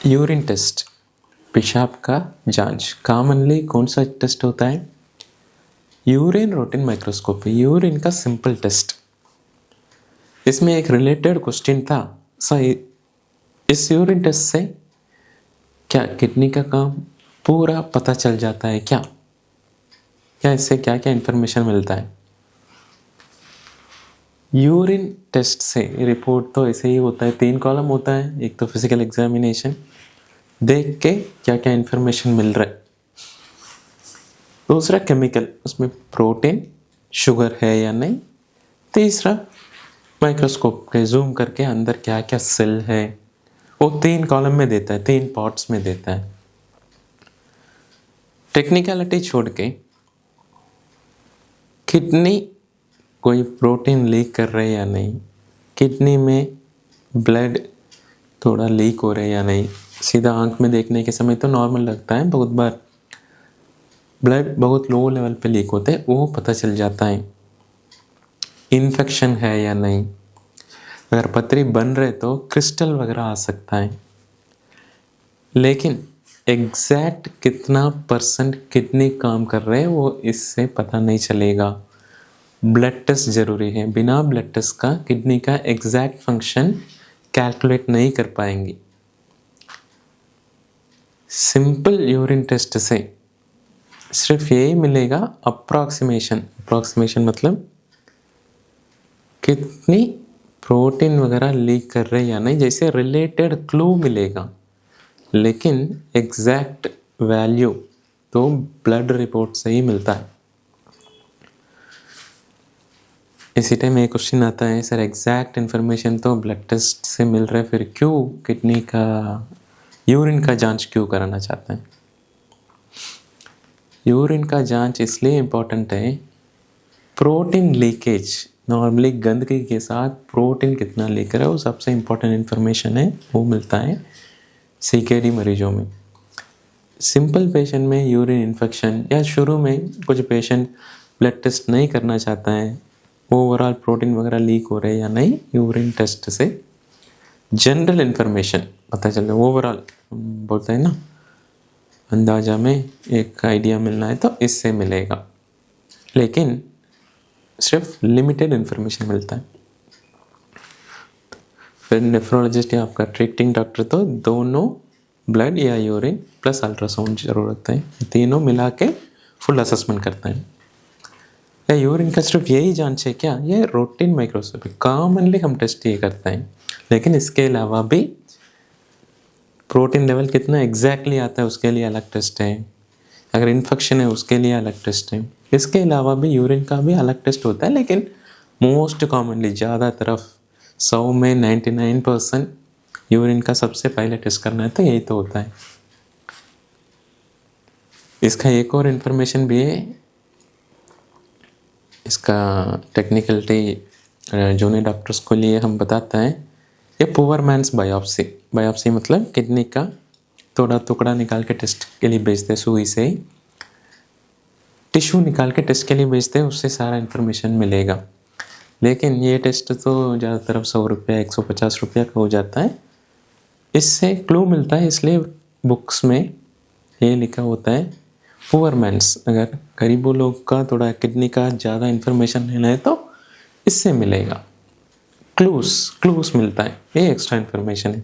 Urine test, पेशाब का जांच कॉमनली कौन सा टेस्ट होता है? यूरिन रूटीन माइक्रोस्कोपी, यूरिन का सिंपल टेस्ट। इसमें एक रिलेटेड क्वेश्चन था, इस यूरिन टेस्ट से क्या किडनी का काम पूरा पता चल जाता है क्या? क्या इससे क्या क्या इन्फॉर्मेशन मिलता है? यूरिन टेस्ट से रिपोर्ट तो ऐसे ही होता है, 3 कॉलम होता है। एक तो फिजिकल एग्जामिनेशन, देख के क्या क्या इन्फॉर्मेशन मिल रहा है। दूसरा केमिकल, उसमें प्रोटीन शुगर है या नहीं। तीसरा माइक्रोस्कोप पे जूम करके अंदर क्या क्या सेल है, वो 3 कॉलम में देता है, 3 पार्ट्स में देता है। टेक्निकलिटी छोड़ के किडनी कोई प्रोटीन लीक कर रहे या नहीं, किडनी में ब्लड थोड़ा लीक हो रहा है या नहीं। सीधा आंख में देखने के समय तो नॉर्मल लगता है, बहुत बार ब्लड बहुत लो लेवल पे लीक होते हैं, वो पता चल जाता है। इन्फेक्शन है या नहीं, अगर पथरी बन रहे तो क्रिस्टल वगैरह आ सकता है। लेकिन एग्जैक्ट कितना % किडनी काम कर रहे हैं वो इससे पता नहीं चलेगा। ब्लड टेस्ट जरूरी है, बिना ब्लड टेस्ट का किडनी का एग्जैक्ट फंक्शन कैलकुलेट नहीं कर पाएंगे। सिंपल यूरिन टेस्ट से सिर्फ यही मिलेगा, अप्रॉक्सीमेशन मतलब कितनी प्रोटीन वगैरह लीक कर रहे या नहीं, जैसे रिलेटेड क्लू मिलेगा। लेकिन एग्जैक्ट वैल्यू तो ब्लड रिपोर्ट से ही मिलता है। इसी टाइम एक क्वेश्चन आता है, सर एग्जैक्ट इन्फॉर्मेशन तो ब्लड टेस्ट से मिल रहा है, फिर क्यों किडनी का यूरिन का जांच क्यों कराना चाहते हैं? यूरिन का जांच इसलिए इम्पोर्टेंट है, प्रोटीन लीकेज, नॉर्मली गंदगी के साथ प्रोटीन कितना लीक है वो सबसे इम्पोर्टेंट इन्फॉर्मेशन है, वो मिलता है सीकेडी मरीजों में। सिंपल पेशेंट में यूरिन इन्फेक्शन या शुरू में कुछ पेशेंट ब्लड टेस्ट नहीं करना चाहता है, ओवरऑल प्रोटीन वगैरह लीक हो रहे हैं या नहीं, यूरिन टेस्ट से जनरल इन्फॉर्मेशन पता चल रहा है। ओवरऑल बोलते हैं ना, अंदाजा में एक आइडिया मिलना है तो इससे मिलेगा, लेकिन सिर्फ लिमिटेड इन्फॉर्मेशन मिलता है। फिर नेफ्रोलॉजिस्ट या आपका ट्रीटिंग डॉक्टर तो दोनों ब्लड या यूरिन प्लस अल्ट्रासाउंड जरूरत है, तीनों मिला के फुल असेसमेंट करता है। या यूरिन का सिर्फ यही जांच है क्या? ये रूटीन माइक्रोस्कोपी कॉमनली हम टेस्ट ये करते हैं, लेकिन इसके अलावा भी प्रोटीन लेवल कितना एग्जैक्टली आता है उसके लिए अलग टेस्ट है, अगर इन्फेक्शन है उसके लिए अलग टेस्ट है। इसके अलावा भी यूरिन का भी अलग टेस्ट होता है, लेकिन मोस्ट कॉमनली ज़्यादा तरफ 100 में 99% यूरिन का सबसे पहले टेस्ट करना है तो यही तो होता है। इसका एक और इन्फॉर्मेशन भी है, इसका टेक्निकलिटी जूनियर डॉक्टर्स को लिए हम बताते हैं, ये पुअर मैन्स बायोप्सी। बायोप्सी मतलब किडनी का थोड़ा टुकड़ा निकाल के टेस्ट के लिए भेजते हैं, सुई से टिश्यू निकाल के टेस्ट के लिए भेजते हैं, उससे सारा इन्फॉर्मेशन मिलेगा। लेकिन ये टेस्ट तो ज़्यादातर 100 रुपया 150 रुपया का हो जाता है, इससे क्लू मिलता है, इसलिए बुक्स में ये लिखा होता है पुअर मैन्स। अगर गरीबों लोग का थोड़ा किडनी का ज़्यादा इन्फॉर्मेशन लेना है तो इससे मिलेगा, क्लूस मिलता है, ये एक्स्ट्रा इन्फॉर्मेशन है।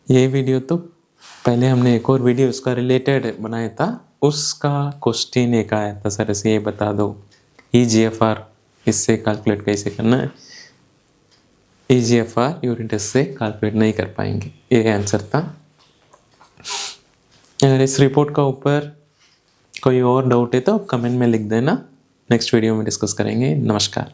ये वीडियो तो पहले हमने एक और वीडियो उसका रिलेटेड बनाया था, उसका क्वेश्चन एक आया था, सर ऐसे ये बता दो EGFR इससे कैलकुलेट कैसे करना है। EGFR यूरिन टेस्ट से कैलकुलेट नहीं कर पाएंगे, ये आंसर था। अगर इस रिपोर्ट का ऊपर कोई और डाउट है तो कमेंट में लिख देना, नेक्स्ट वीडियो में डिस्कस करेंगे। नमस्कार।